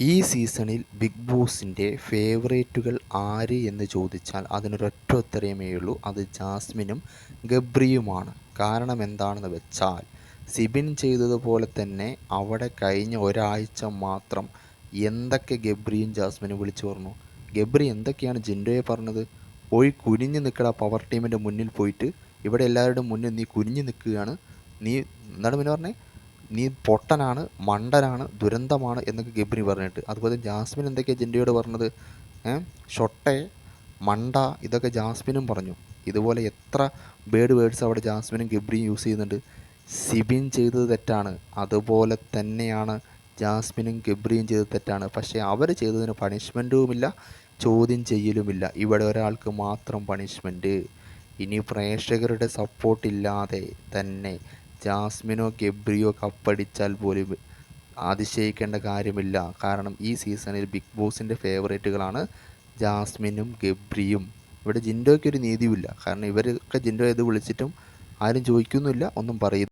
ഈ സീസണിൽ ബിഗ് ബോസിൻ്റെ ഫേവറേറ്റുകൾ ആര് എന്ന് ചോദിച്ചാൽ അതിനൊരൊറ്റ ഉത്തരമേ ഉള്ളൂ. അത് ജാസ്മിനും ഗബ്രിയുമാണ്. കാരണം എന്താണെന്ന് വെച്ചാൽ സിബിൻ ചെയ്തതുപോലെ തന്നെ അവിടെ കഴിഞ്ഞ ഒരാഴ്ച മാത്രം എന്തൊക്കെ ഗബ്രിയും ജാസ്മിനും വിളിച്ചു പറഞ്ഞു. ഗബ്രി എന്തൊക്കെയാണ് ജിൻഡോയെ പറഞ്ഞത്? പോയി കുനിഞ്ഞു നിൽക്കട, പവർ ടീമിൻ്റെ മുന്നിൽ പോയിട്ട് ഇവിടെ എല്ലാവരുടെയും മുന്നിൽ നീ കുനിഞ്ഞു നിൽക്കുകയാണ്. നീ എന്താണ് പിന്നെ പറഞ്ഞത്? നീ പൊട്ടനാണ്, മണ്ടനാണ്, ദുരന്തമാണ് എന്നൊക്കെ ഗബ്രി പറഞ്ഞിട്ട്. അതുപോലെ ജാസ്മിൻ എന്തൊക്കെയാണ് ജിൻഡോയോട് പറഞ്ഞത്? ഷൊട്ടെ, മണ്ട, ഇതൊക്കെ ജാസ്മിനും പറഞ്ഞു. ഇതുപോലെ എത്ര ബേഡ് വേർഡ്സ് അവിടെ ജാസ്മിനും ഗബ്രിയും യൂസ് ചെയ്യുന്നുണ്ട്. സിബിൻ ചെയ്തത് തെറ്റാണ്, അതുപോലെ തന്നെയാണ് ജാസ്മിനും ഗബ്രിയും ചെയ്തത് തെറ്റാണ്. പക്ഷേ അവർ ചെയ്തതിന് പണിഷ്മെൻറ്റുമില്ല, ചോദ്യം ചെയ്യലുമില്ല. ഇവിടെ ഒരാൾക്ക് മാത്രം പണിഷ്മെൻറ്റ്. ഇനി പ്രേക്ഷകരുടെ സപ്പോർട്ടില്ലാതെ തന്നെ ജാസ്മിനോ ഗബ്രിയോ കപ്പടിച്ചാൽ പോലും അതിശയിക്കേണ്ട കാര്യമില്ല. കാരണം ഈ സീസണിൽ ബിഗ് ബോസിൻ്റെ ഫേവറേറ്റുകളാണ് ജാസ്മിനും ഗബ്രിയും. ഇവിടെ ജിൻഡോയ്ക്കൊരു നീതിയുമില്ല. കാരണം ഇവരൊക്കെ ജിൻഡോ ഇത് വിളിച്ചിട്ടും ആരും ചോദിക്കുന്നില്ല, ഒന്നും പറയുന്നു.